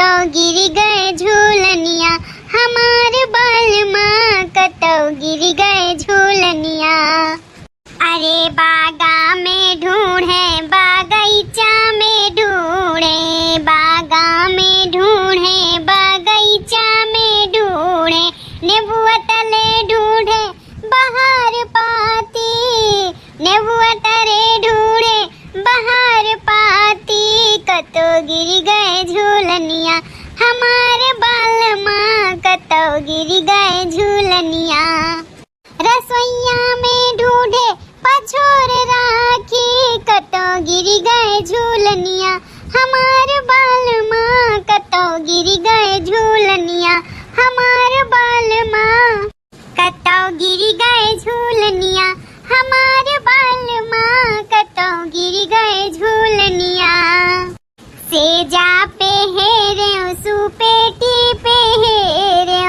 कतो गिर गए झूलनिया, हमारे बालमा कतो गिर गए झूलनिया। अरे बागा में ढूंढे बागीचा में ढूंढे, बागा में ढूंढे बागीचा में ढूंढे, नेबुआ तले ढूंढे बाहर पाती, नेबुआ तले ढूंढे बाहर पाती, कतो गिर गए झूलनिया, हमारे बालमा कतो गिर गए झूलनिया। रसोइया में ढूंढे पछोर राखी, कतो गिर गए झूलनिया, हमारे बालमा कतो गिर गए झूलनिया, हमारे बालमा कतो गिर गए झूलनिया, हमारे बालमा कतो गिर गए झूलनिया। सेजा पे हेरे सुपेटी पे हेरे,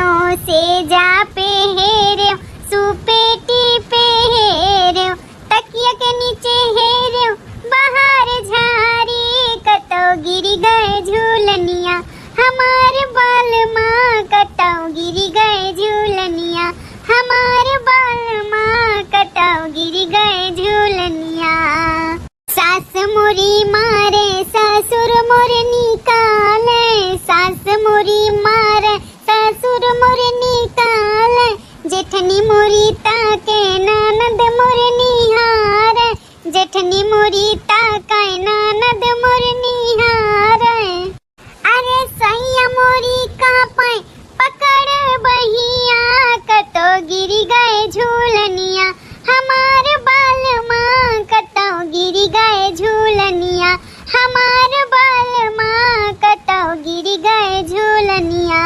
सेजा पे हेरे सुपेटी पे हेरे, तकिया के नीचे हेरे बाहर झारी, कतो गिर गए झूलनिया, हमारे बालमा कतो गिर गए झूलनिया, हमारे बालमा कतो गिर गए झूलनिया। सास मोरी मारे ससुर मोर निकाले, सास मोरी मारे ससुर मोर निकाले, जेठनी मोरी ताके ननद मोर निहारे, जेठनी मोरी ताके ननद मोर निहारे। अरे सैया मोरी का पाए पकड़ बहिया, कतो गिर गए झूलनिया, हमारे बालमा कतो गिर गए झूलनिया, हमारे बालमा कतो गिर गए झूलनिया।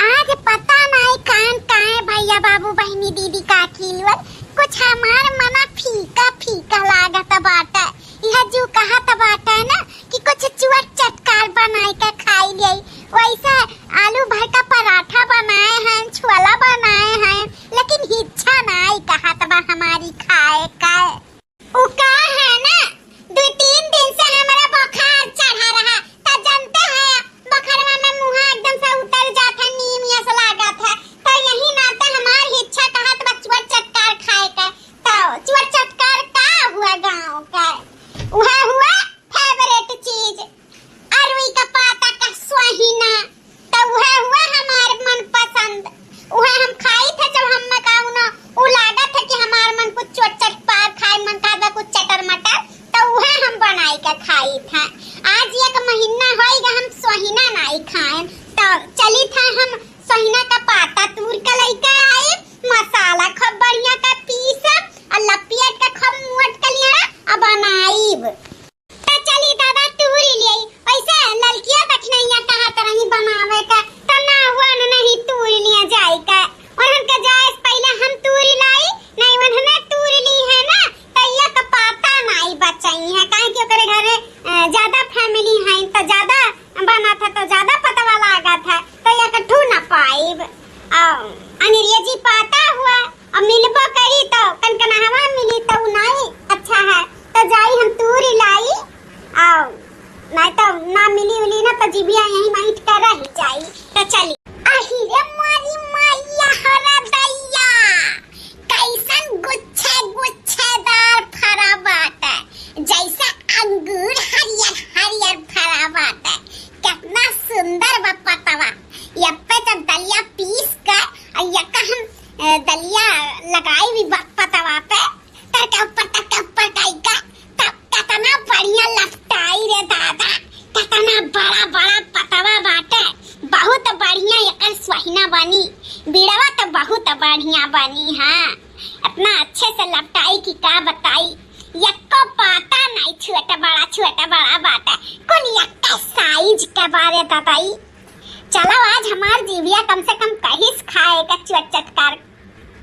आज पता नहीं कान काहे भैया बाबू बहनी दीदी काकी लोग कुछ हमार मना फीका फीका लागत बाटे। यह जो कहत बाटे ना कि कुछ चुआ चटकार बनाए के खाई ले, वैसे आलू भर का पराठा बनाए हैं, छोला बनाए हैं, लेकिन इच्छा नहीं कहत बा हमारी खाए का। उ का है ना 2-3 दिन से हमारा बुखार चढ़ा रहा, तो जानते हैं बुखारवा में मुंह एकदम से उतर जाता, नीम जैसा लागत है, तो यही नाते हमारी इच्छा कहत बा चुआ चटकार खाए का। तो चुआ चटकार का हुआ गांव का, वह हुआ फेवरेट चीज अरवी का पाता का स्वाहिना, तो वह हुआ हमारे मन पसंद, वह हम खाई थे जब हम मकाऊ ना उ लागत है कि हमारे मन कुछ चटपार खाए मन का कुछ चटर मटर, तो वह हम बनाई के खाई थे। आज एक महीना होएगा हम स्वाहिना नहीं खाए, तो चली था हम स्वाहिना का पाता तूर का लेके आए, मसाला खूब बढ़िया का पीसा और लपेट के खूब मोट के लिया और बनाईब। तो चली दादा तूरी ले वैसे ललकिया बचनैया कहा तरह ही बनावे का, तो ना हुआ नहीं तूर लिया जाए का, और हम का जाए पहले हम तूरी लाई नहीं उन्होंने तूर ली है ना, तो ये का पाता नहीं बचाई है, काहे कि ओकरे घरे ज्यादा फैमिली है, तो ज्यादा बना था तो ज्यादा पता वाला आगा था, तो ये का ठू ना पाइब। अनिरिया जी पाता हुआ और मिलबो करी तो कनकनहवा मिली तो नहीं अच्छा है, तो जाई हम तूरी लाई और नहीं तो ना मिली उली ना तो जीबिया यही माइट कर रही जाई। तो चली अहिरे मारी मैया हरा दैया, कैसन गुच्छे गुच्छेदार फरा बाटे, जैसे अंगूर हरियर हरियर फरा बाटे, कितना सुंदर बा पतवा। यप्पे जब दलिया पीस कर और यक्का हम दलिया लगाई भी पतवा पे, तरका ऊपर काई का तब कितना बढ़िया लपटाई रे दादा, कितना बड़ा बड़ा पतवा बाटे, बहुत बढ़िया एकर स्वाहिना बनी, बिड़वा तो बहुत बढ़िया बनी। हाँ इतना अच्छे से लपटाई की का बताई, यक्को पाता नहीं छोटा बड़ा बाटा, कौन यक्का साइज के बारे बताई। चलो आज हमार जीविया कम से कम कहिस खाए का चटकार,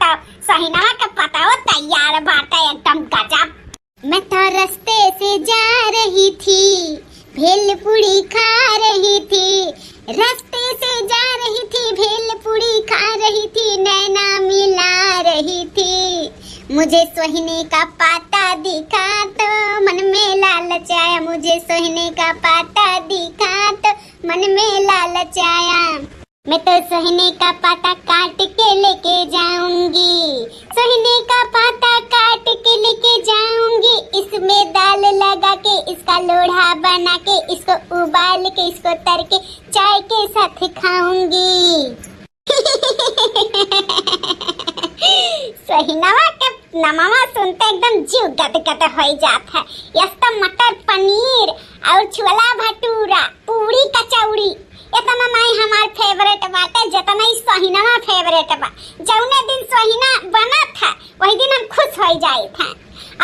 तो सहीना का पताओ तैयार बाटा एकदम गजब। मैं तो रास्ते से जा रही थी, भेलपुड़ी खा रही थी, रास्ते से जा रही थी, भेलपुड़ी खा रही थी, नैना मिला रही थी, मुझे सोहने का पाता दिखा तो मन में लालच आया, मुझे सोहने का पाता दिखा तो मन में लालच आया, मैं तो सोहने का पाता काट के लेके जाऊंगी, सोहने का पाता काट के लेके जाऊंगी, इसमें दाल लगा के इसका लोढ़ा बना के इसको उबाल के इसको तर के चाय के साथ खाऊंगी। सोहिनवा के नमवा सुनते एकदम जीव गदगद हो जाता है। यस्ता मटर पनीर और छोला भटूरा पूरी कचौड़ी इतना नहीं हमार फेवरेट बाटे जितना ही सोहिनवा फेवरेट बा। जौने दिन सोहिना बना था वही दिन हम खुश हो जाए थे।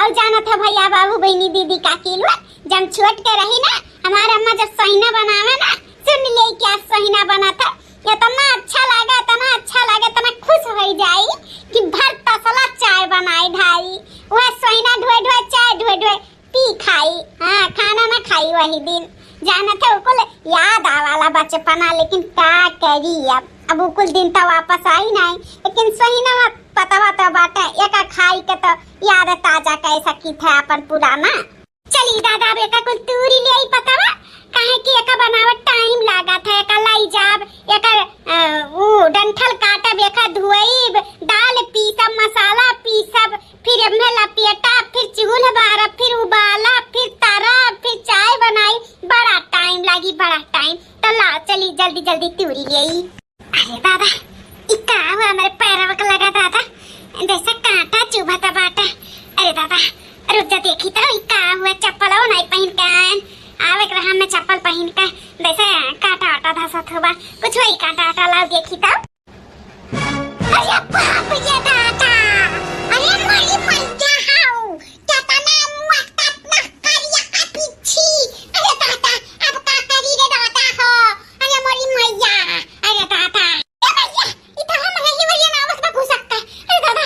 और जाना था भैया बाबू बहनी दीदी काकी लोग जब छोट के रही ना हमारा अम्मा जब सोहिना बनावे ना सुन ले क्या सोहिना बना था इतना अच्छा लगा इतना खुश हो जाई कि भर तसला चाय बनाई ढाई वह सोहिना ढोए चाय ढोए पी खाई। हाँ खाना ना खाई वही दिन जाना था उकुल याद आवाला बचपना लेकिन क्या करी अब उकुल दिन तो वापस आई नहीं लेकिन सोहिना पता तो बाटे एका खाई के तो याद ताजा कैसा की था अपन पुराना। चली दादा बेटा कुल तूरी ले आई पतावा काहे कि एका बनावट टाइम लागा था एका लाई जाब एका वो डंठल काटब एका धुएब दाल पीसब मसाला पीसब फिर एमे लपेटा फिर चूल्हा बारब फिर उबाला फिर तरब फिर चाय बनाई बड़ा टाइम लागी बड़ा टाइम तो ला चली जल्दी जल्दी तूरी ले आई। अरे दादा इका हमारे पैरवा का लगा दादा जैसा कांटा चुभा था बाटा। अरे दादा रुक जा देखी तो इका हुआ चप्पल हो नहीं पहन के आवे के रहा मैं चप्पल पहन के जैसे कांटा आटा था सथुबा कुछ वही कांटा आटा लाओ देखी तो। अरे बाप ये दादा अरे मोरी मैया हाउ क्या तना मस्त ना करिया का पीछी। अरे दादा अब का करी रे दादा हो अरे मोरी मैया अरे दादा ए भैया इतना हम नहीं वरिया ना बस घुस सकता। अरे दादा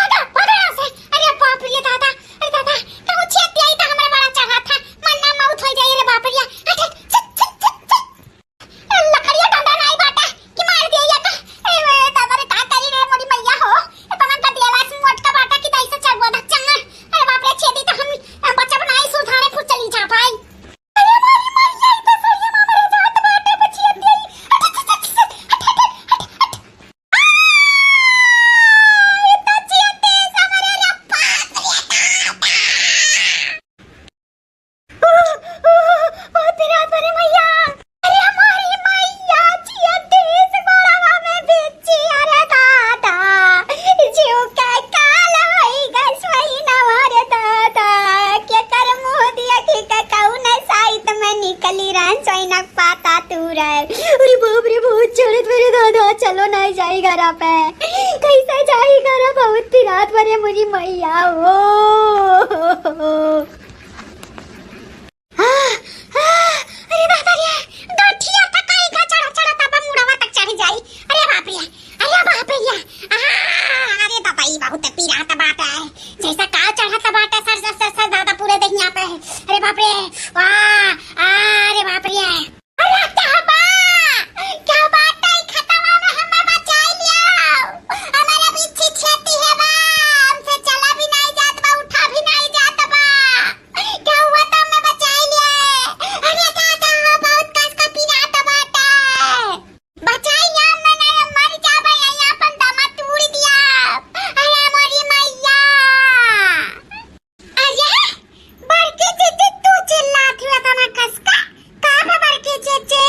भागो यहाँ से। अरे बाप रे दादा अरे दादा कहूं छेती आई तो हमरा बड़ा चढ़ा था मन ना मौत हो जाई रे बाप रे। लकड़िया डंडा नहीं बाटा कि मार दिया का। अरे दादा रे का करी रे मोरी मैया हो इतना का दिया लास मोट का बाटा कि तैसे चढ़वा द चंगा। अरे बाप रे छेदी तो हम बच्चा बनाई सुधारे फुट चली जा भाई। अरे मोरी मैया तो सही मामा रे जात बाटे बचिया दी। चलो नहीं जाई घरा पे कैसे जाई घरा बहुत पिरात भरे मुझी मैया ओ। अरे दादा रे गठिया तकाई का चढ़ा तब मुड़वा तक चढ़ जाई। अरे बाप रे अरे दादा ई बहुत पिरात बात है जैसा का चढ़ा बात है सर दादा पूरे देख यहां पे। अरे बाप रे वाह अरे बाप रे अरे क्या बात है खतवा में हमें बचा लिया हमारा पीछे छेती है बा हमसे चला भी नहीं जात बा उठा भी नहीं जात बा क्या हुआ तो हमें बचा लिया। अरे दादा बहुत कस का पिरात बाटा बचाइया मैंने मर जाबे यहां पर दमा तोड़ दिया। अरे मोरी मैया अरे बड़के चेचे तू चिल्लात हुआ था ना कस का बड़के चेचे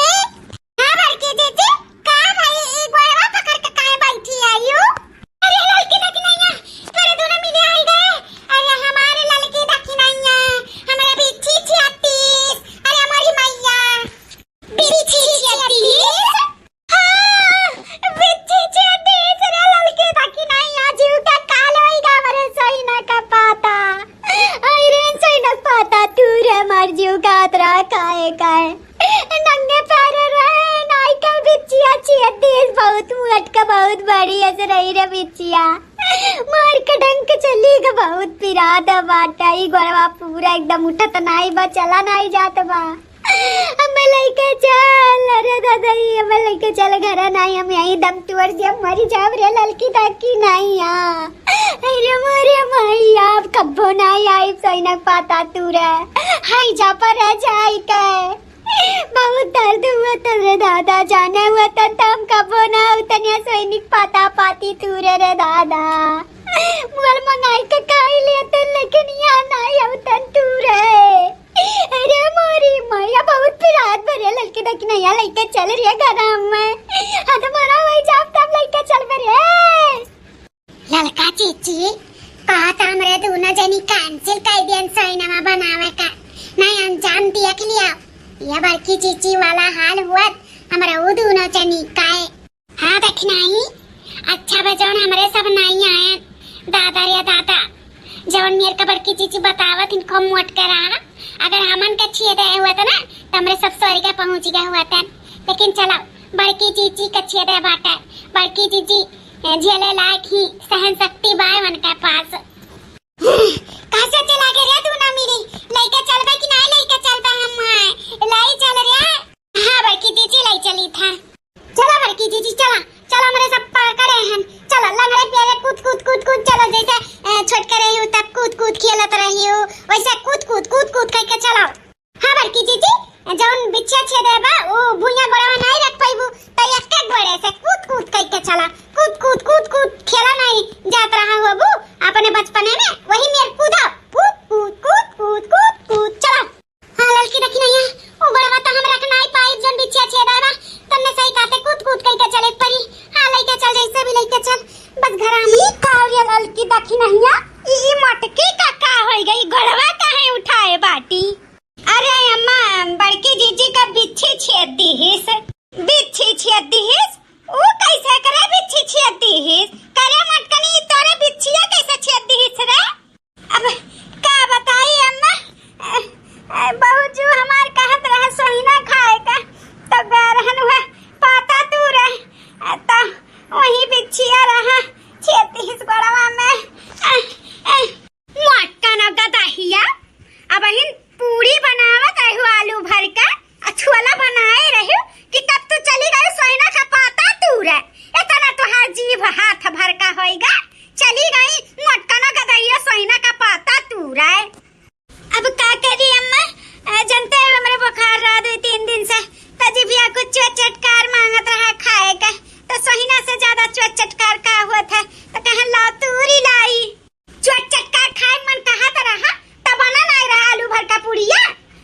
बहुत बड़ी ऐसे रही रे बिचिया मार के डंक चली ग बहुत पिरात बाटा ई गोरवा पूरा एकदम उठत नहीं बा चला नहीं जात बा। हमें लेके चल अरे दादा हमें लेके चल घर नहीं हम यहीं दम तुवर जब मरी जाब रे ललकी ताकी नहीं आ। अरे मोरे मैया कब्बो नहीं आई सैनक पाता तू रे हाई जा पर रह जाई के बहुत दर्द हुआ था रे दादा, जाना हुआ था तम कबो ना उतनिया सैनिक पाता पाती तू रे दादा। मोल मंगाई के खाई लिया तो लेकिन यहाँ ना उतन तू रे। अरे मोरी मैया बहुत रात भरे लड़के दकी नया लड़के चल रही है घर में। हाँ तो मरा वही जाप तब लड़के चल बरे। लड़का चीची कहा था हमरे दोनों जनी कैंसिल कर दिया सैनमा बनावे का, नहीं अंजाम दिया के लिया। ये बड़की चीची वाला हाल हुआ हमारा वो दोनों जनी काए। हाँ देखनाई अच्छा बजौन हमरे सब नहीं आए दादा रे दादा, जवन मेरे का बड़की चीची बतावत इनको मोट करा। अगर हमन का छेद हुआ था ना तो हमरे सब सॉरी का पहुंच गया हुआ था। लेकिन चलो बड़की चीची का छेद बाटा, बड़की चीची झेले लायक ही सहन शक्ति बाय उनके पास। कैसे चला के रे तू ना मेरी लइका चलबे कि नहीं लइका चलबे हम लाई चल रे। हां बड़की चीची लाई चली था। चलो बड़की चीची चला चलो मेरे सब पकड़े हैं। चलो लंगड़े प्यारे कूद कूद कूद कूद चलो जैसे छोटके रही हो तब कूद कूद खेलत रही हो वैसे कूद कूद कूद कूद करके चलो। हां बड़की चीची जौन बिच्छा छेदे बा वो भुइया गोड़वा नहीं रख पाइबू तो एक एक गोड़े से कूद कूद करके चला। कूद कूद कूद कूद खेला नहीं जात रहा हो बू अपने बचपने में वही मेरे कूदा कूद कूद कूद कूद कूद कूद चलो। हां लड़की देखी नहीं है वो गोड़वा तो हम रख नहीं पाई जौन बिच्छा छेदा बा तन्ने सही काते कूद कूद करके चले परी। हां लइका चल जैसे भी लइका चल बस घर में कावरिया लड़की देखी नहीं है ई मटकी का होई गई गोड़वा काहे उठाए बाटी। अरे अम्मा बड़की जीजी का बिच्छी छेद दीहिस, बिच्छी छेद दीहिस वो कैसे करे बिच्छी छेद दीहिस करे मटकनी तोरे बिच्छिया कैसे छेद दीहिस रे। अब का बताई अम्मा बहुत जो हमार कहत रहे सोहिना खाए का तो गरहन हुआ पाता तू रे तो वही बिच्छिया रहा छेद दीहिस गोड़वा में। मटकन गदहिया अब हिन पूरी बनावत रहू आलू भर का छोला बनाए रहू कि कब तू चली गई सोइना का पाता तू रे इतना तुहार जीभ हाथ भर का होएगा चली गई मटकना गदइया सोइना का पाता तू रे। अब का करी अम्मा जनते हो हमरे बुखार रहा 2-3 दिन से तजीबिया कुछ चटकार मांगत रहा खाए का तो सोहिना से ज्यादा चटकार का हुआ था तो कहन ला तूरी लाई चटकार खाए मन कहा त रहा तब बना नहीं रहा आलू भर का पूड़िया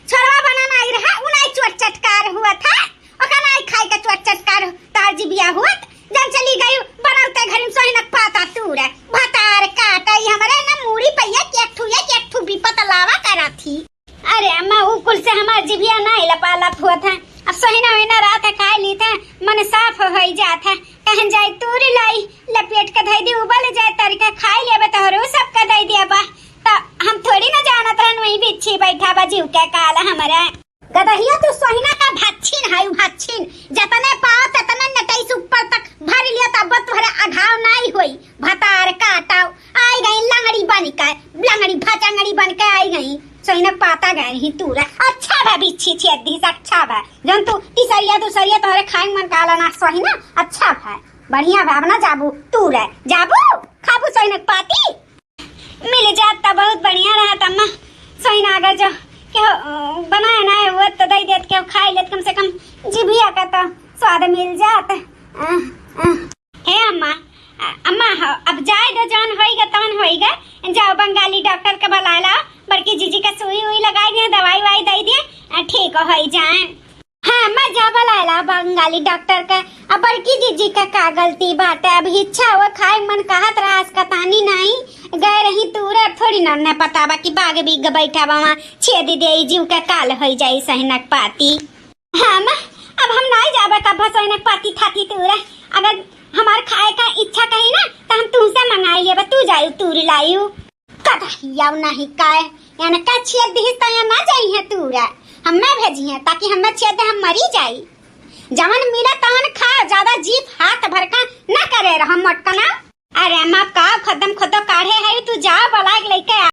छोरवा बना नहीं रहा उनाई चटकार हुआ था ओका नहीं खाए का चटकार तार जीबिया हुआ जब चली गई बनाते घर में सोहिना पाता तू रे भतार काटई हमरे ना मूड़ी पैया के ठू विपत लावा करा थी। अरे अम्मा वो कुल से हमार जीबिया नहीं लपालप हुआ था। अब सोहिना होइना रात खा ली था मन साफ हो जात है कहन जाए तूरी लाई लपेट के धई दी उबल जाए तरीका खाई लेबे तोहरो सब का दई दिया बा तो हम थोड़ी ना जानत रहन वही बिच्छी बैठा बा जीव के काला हमारा गदहिया तू सोहिना का भाछिन हाय भाछिन जतने पाओ ततने नटई ऊपर तक भर लिया तब तोहरे अघाव नहीं होई भतार काटाओ आई गई लंगड़ी बन के लंगड़ी भाचंगड़ी बन के आई गई सोहिना पाता गए ही तू रे। अच्छा बा बिच्छी छेदी अच्छा बा जन तू तीसरिया दूसरिया तोहरे खाई मन काला ना सोहिना अच्छा बा बढ़िया बा ना जाबू तू रे जाबू खाबू सोहिना पाती मिल जात तो बहुत बढ़िया रहा तम्मा सोहिना अगर जो क्या बनाया ना वो तो दई देत के खाई लेत कम से कम जीभिया का तो स्वाद मिल जात। हे अम्मा अम्मा अब जाए दो जौन होइगा तौन होइगा जाओ बंगाली डॉक्टर के बुलाला बड़की जीजी का सुई हुई लगाई दिए दवाई वाई दई दिए ठीक हो जाए। हाँ मैं जा बुलाला बंगाली डॉक्टर का अब बड़की जीजी का गलती बात है अब इच्छा हुआ खाए मन कहत रहा का तानी नहीं गए रही तूरे थोड़ी न पता बा कि बाग बिग बैठा बा छेद दे जीव का काल हो जाई सहिनक पाती। हाँ अब हम नहीं जाबे कब सहिनक पाती थाती तूरे अगर हमार खाए का इच्छा कही ना तो हम तुमसे मंगाई लेबे तू जायू तूरी लायू कदहिया नहीं काए यानी का छेद दी तो या ना जाई है तूरे हमें भेजी है ताकि हमें छेद हम मरी जाई जवन मिला तवन खा ज्यादा जीभ हाथ भर का ना करे रहा मटकना। अरे माँ का खदम खुद काढ़े है तू जा बलाग लेके